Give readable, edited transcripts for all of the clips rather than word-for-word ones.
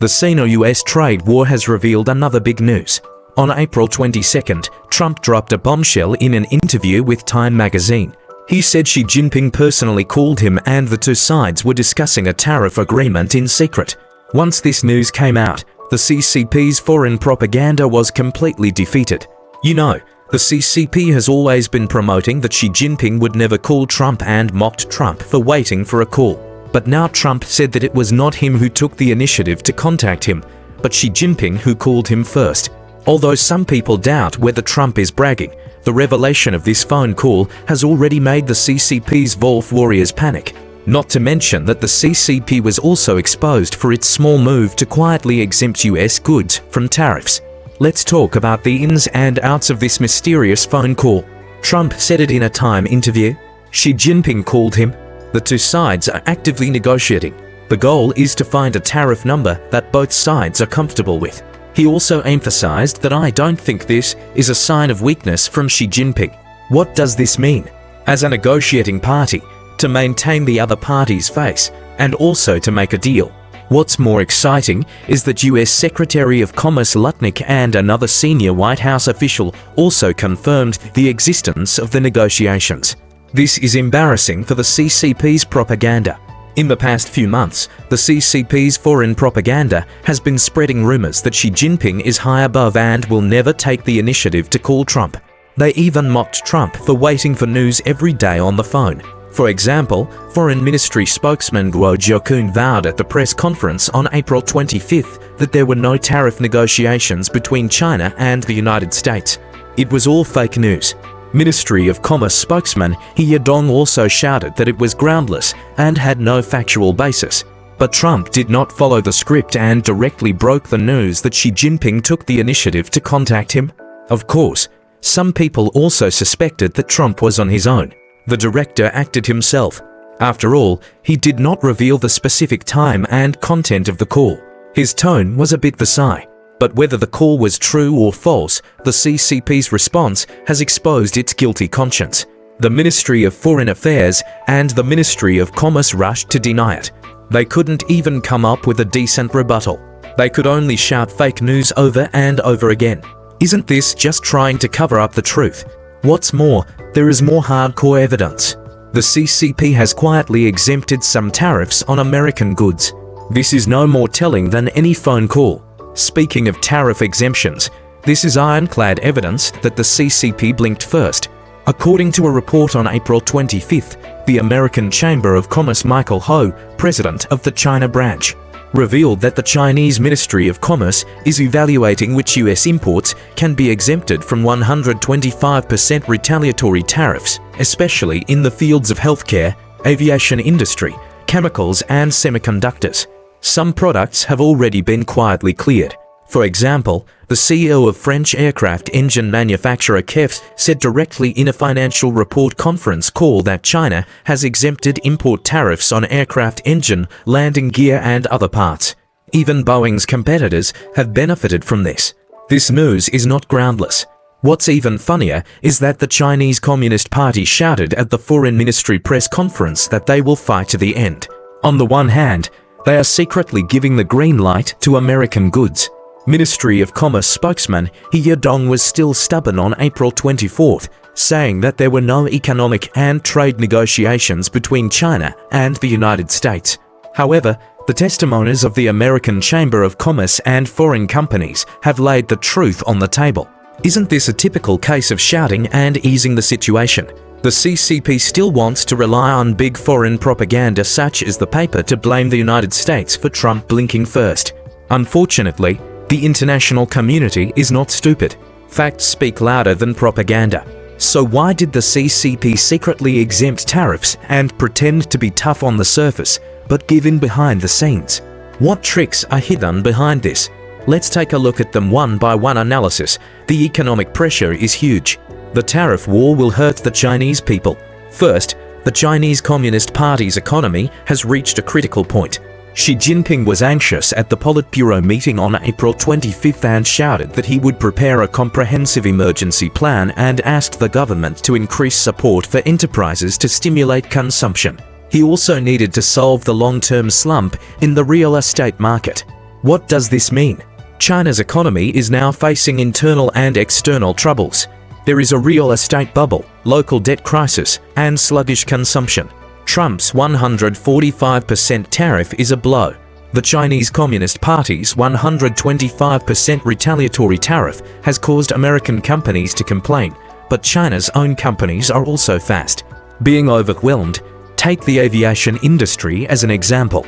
The Sino-US trade war has revealed another big news. On April 22nd, Trump dropped a bombshell in an interview with Time magazine. He said Xi Jinping personally called him and the two sides were discussing a tariff agreement in secret. Once this news came out, the CCP's foreign propaganda was completely defeated. You know, the CCP has always been promoting that Xi Jinping would never call Trump and mocked Trump for waiting for a call. But now Trump said that it was not him who took the initiative to contact him, but Xi Jinping who called him first. Although some people doubt whether Trump is bragging, the revelation of this phone call has already made the CCP's Wolf warriors panic. Not to mention that the CCP was also exposed for its small move to quietly exempt US goods from tariffs. Let's talk about the ins and outs of this mysterious phone call. Trump said it in a Time interview. Xi Jinping called him. The two sides are actively negotiating. The goal is to find a tariff number that both sides are comfortable with. He also emphasized that I don't think this is a sign of weakness from Xi Jinping. What does this mean? As a negotiating party, to maintain the other party's face, and also to make a deal. What's more exciting is that US Secretary of Commerce Lutnick and another senior White House official also confirmed the existence of the negotiations. This is embarrassing for the CCP's propaganda. In the past few months, the CCP's foreign propaganda has been spreading rumors that Xi Jinping is high above and will never take the initiative to call Trump. They even mocked Trump for waiting for news every day on the phone. For example, Foreign Ministry spokesman Guo Jiakun vowed at the press conference on April 25th that there were no tariff negotiations between China and the United States. It was all fake news. Ministry of Commerce spokesman He Yedong also shouted that it was groundless and had no factual basis. But Trump did not follow the script and directly broke the news that Xi Jinping took the initiative to contact him. Of course, some people also suspected that Trump was on his own. The director acted himself. After all, he did not reveal the specific time and content of the call. His tone was a bit Versailles. But whether the call was true or false, the CCP's response has exposed its guilty conscience. The Ministry of Foreign Affairs and the Ministry of Commerce rushed to deny it. They couldn't even come up with a decent rebuttal. They could only shout fake news over and over again. Isn't this just trying to cover up the truth? What's more, there is more hardcore evidence. The CCP has quietly exempted some tariffs on American goods. This is no more telling than any phone call. Speaking of tariff exemptions, this is ironclad evidence that the CCP blinked first. According to a report on April 25th, the American Chamber of Commerce Michael Ho, president of the China branch, revealed that the Chinese Ministry of Commerce is evaluating which US imports can be exempted from 125% retaliatory tariffs, especially in the fields of healthcare, aviation industry, chemicals and semiconductors. Some products have already been quietly cleared. For example, the CEO of French aircraft engine manufacturer KEF said directly in a financial report conference call that China has exempted import tariffs on aircraft engine, landing gear and other parts. Even Boeing's competitors have benefited from this. This news is not groundless. What's even funnier is that the Chinese Communist Party shouted at the Foreign Ministry press conference that they will fight to the end. On the one hand, they are secretly giving the green light to American goods. Ministry of Commerce spokesman He Yedong was still stubborn on April 24th, saying that there were no economic and trade negotiations between China and the United States. However, the testimonies of the American Chamber of Commerce and foreign companies have laid the truth on the table. Isn't this a typical case of shouting and easing the situation? The CCP still wants to rely on big foreign propaganda such as the paper to blame the United States for Trump blinking first. Unfortunately, the international community is not stupid. Facts speak louder than propaganda. So why did the CCP secretly exempt tariffs and pretend to be tough on the surface, but give in behind the scenes? What tricks are hidden behind this? Let's take a look at them one by one. Analysis. The economic pressure is huge. The tariff war will hurt the Chinese people. First, the Chinese Communist Party's economy has reached a critical point. Xi Jinping was anxious at the Politburo meeting on April 25th and shouted that he would prepare a comprehensive emergency plan and asked the government to increase support for enterprises to stimulate consumption. He also needed to solve the long-term slump in the real estate market. What does this mean? China's economy is now facing internal and external troubles. There is a real estate bubble, local debt crisis, and sluggish consumption. Trump's 145% tariff is a blow. The Chinese Communist Party's 125% retaliatory tariff has caused American companies to complain, but China's own companies are also fast being overwhelmed. Take the aviation industry as an example.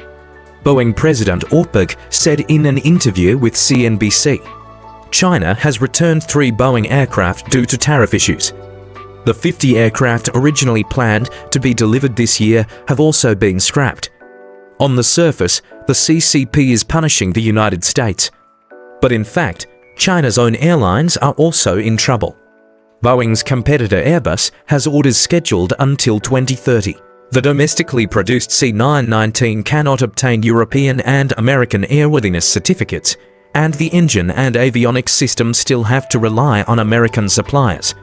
Boeing President Ortberg said in an interview with CNBC, China has returned 3 Boeing aircraft due to tariff issues. The 50 aircraft originally planned to be delivered this year have also been scrapped. On the surface, the CCP is punishing the United States. But in fact, China's own airlines are also in trouble. Boeing's competitor Airbus has orders scheduled until 2030. The domestically produced C919 cannot obtain European and American airworthiness certificates, and the engine and avionics systems still have to rely on American suppliers.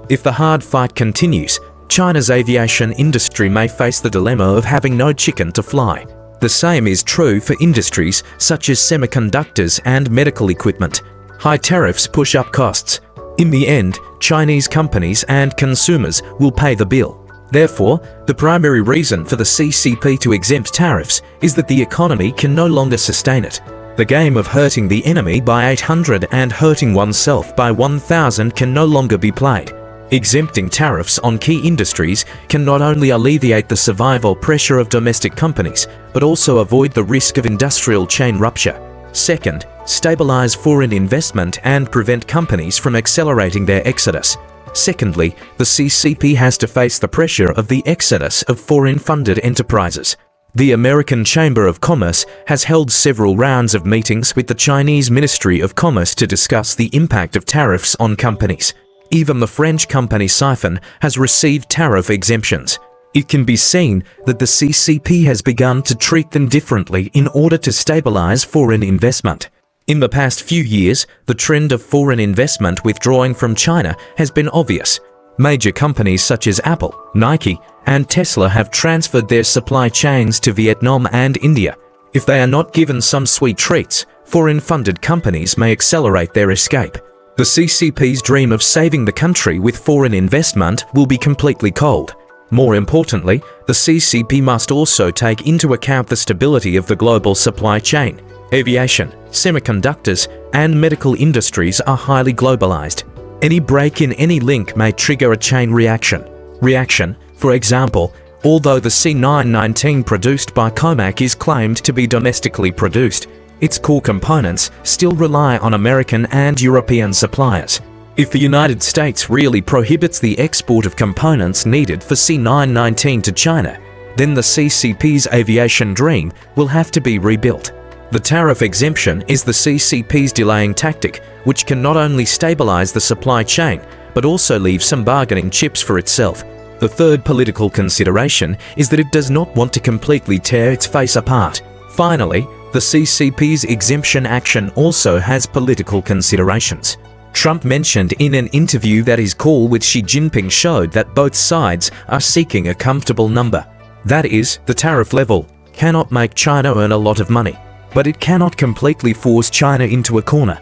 If the hard fight continues, China's aviation industry may face the dilemma of having no chicken to fly. The same is true for industries such as semiconductors and medical equipment. High tariffs push up costs. In the end, Chinese companies and consumers will pay the bill. Therefore, the primary reason for the CCP to exempt tariffs is that the economy can no longer sustain it. The game of hurting the enemy by 800 and hurting oneself by 1000 can no longer be played. Exempting tariffs on key industries can not only alleviate the survival pressure of domestic companies, but also avoid the risk of industrial chain rupture. Second, stabilize foreign investment and prevent companies from accelerating their exodus. Secondly, the CCP has to face the pressure of the exodus of foreign-funded enterprises. The American Chamber of Commerce has held several rounds of meetings with the Chinese Ministry of Commerce to discuss the impact of tariffs on companies. Even the French company Siphon has received tariff exemptions. It can be seen that the CCP has begun to treat them differently in order to stabilize foreign investment. In the past few years, the trend of foreign investment withdrawing from China has been obvious. Major companies such as Apple, Nike, and Tesla have transferred their supply chains to Vietnam and India. If they are not given some sweet treats, foreign-funded companies may accelerate their escape. The CCP's dream of saving the country with foreign investment will be completely cold. More importantly, the CCP must also take into account the stability of the global supply chain. Aviation, semiconductors, and medical industries are highly globalized. Any break in any link may trigger a chain reaction. For example, although the C919 produced by Comac is claimed to be domestically produced, its core components still rely on American and European suppliers. If the United States really prohibits the export of components needed for C919 to China, then the CCP's aviation dream will have to be rebuilt. The tariff exemption is the CCP's delaying tactic, which can not only stabilize the supply chain, but also leave some bargaining chips for itself. The third political consideration is that it does not want to completely tear its face apart. Finally, the CCP's exemption action also has political considerations. Trump mentioned in an interview that his call with Xi Jinping showed that both sides are seeking a comfortable number. That is, the tariff level cannot make China earn a lot of money, but it cannot completely force China into a corner.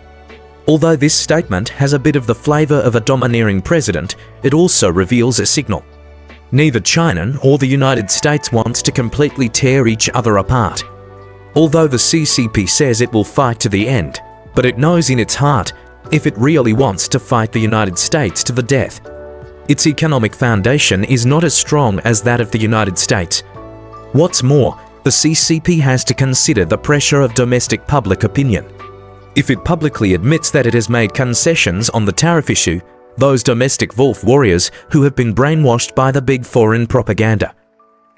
Although this statement has a bit of the flavor of a domineering president, it also reveals a signal. Neither China or the United States wants to completely tear each other apart. Although the CCP says it will fight to the end, but it knows in its heart if it really wants to fight the United States to the death. Its economic foundation is not as strong as that of the United States. What's more, the CCP has to consider the pressure of domestic public opinion. If it publicly admits that it has made concessions on the tariff issue, those domestic wolf warriors who have been brainwashed by the big foreign propaganda,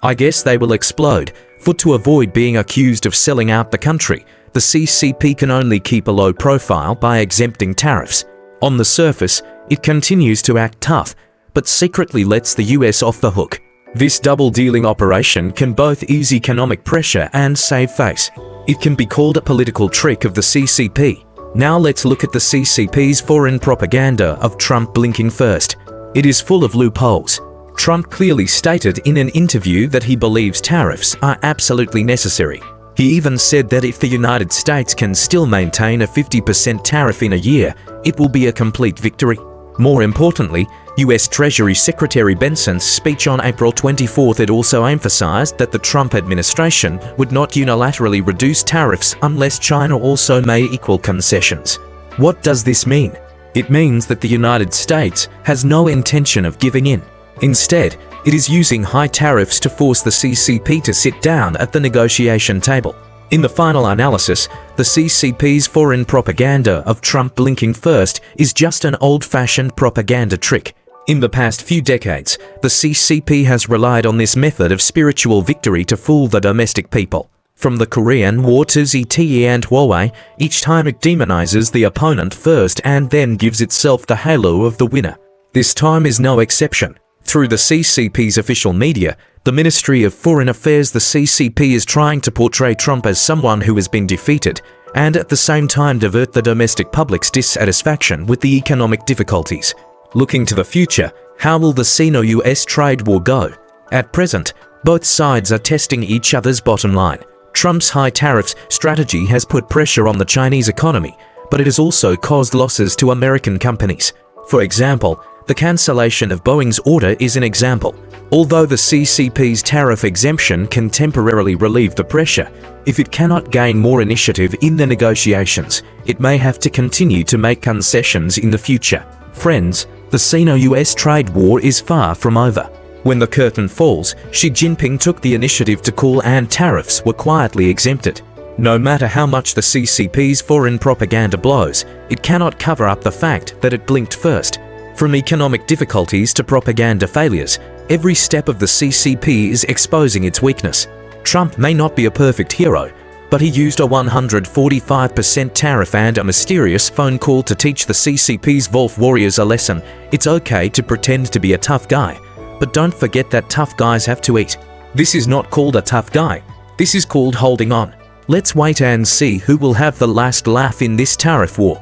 I guess they will explode, for to avoid being accused of selling out the country, the CCP can only keep a low profile by exempting tariffs. On the surface, it continues to act tough, but secretly lets the US off the hook. This double-dealing operation can both ease economic pressure and save face. It can be called a political trick of the CCP. Now let's look at the CCP's foreign propaganda of Trump blinking first. It is full of loopholes. Trump clearly stated in an interview that he believes tariffs are absolutely necessary. He even said that if the United States can still maintain a 50% tariff in a year, it will be a complete victory. More importantly, US Treasury Secretary Benson's speech on April 24th had also emphasized that the Trump administration would not unilaterally reduce tariffs unless China also made equal concessions. What does this mean? It means that the United States has no intention of giving in. Instead, it is using high tariffs to force the CCP to sit down at the negotiation table. In the final analysis, the CCP's foreign propaganda of Trump blinking first is just an old-fashioned propaganda trick. In the past few decades, the CCP has relied on this method of spiritual victory to fool the domestic people. From the Korean War to ZTE and Huawei, each time it demonizes the opponent first and then gives itself the halo of the winner. This time is no exception. Through the CCP's official media, the Ministry of Foreign Affairs, the CCP is trying to portray Trump as someone who has been defeated, and at the same time divert the domestic public's dissatisfaction with the economic difficulties. Looking to the future, how will the Sino-US trade war go? At present, both sides are testing each other's bottom line. Trump's high tariffs strategy has put pressure on the Chinese economy, but it has also caused losses to American companies. For example, the cancellation of Boeing's order is an example. Although the CCP's tariff exemption can temporarily relieve the pressure, if it cannot gain more initiative in the negotiations, it may have to continue to make concessions in the future. Friends, the Sino-US trade war is far from over. When the curtain falls, Xi Jinping took the initiative to call and tariffs were quietly exempted. No matter how much the CCP's foreign propaganda blows, it cannot cover up the fact that it blinked first. From economic difficulties to propaganda failures, every step of the CCP is exposing its weakness. Trump may not be a perfect hero, but he used a 145% tariff and a mysterious phone call to teach the CCP's Wolf warriors a lesson. It's okay to pretend to be a tough guy, but don't forget that tough guys have to eat. This is not called a tough guy. This is called holding on. Let's wait and see who will have the last laugh in this tariff war.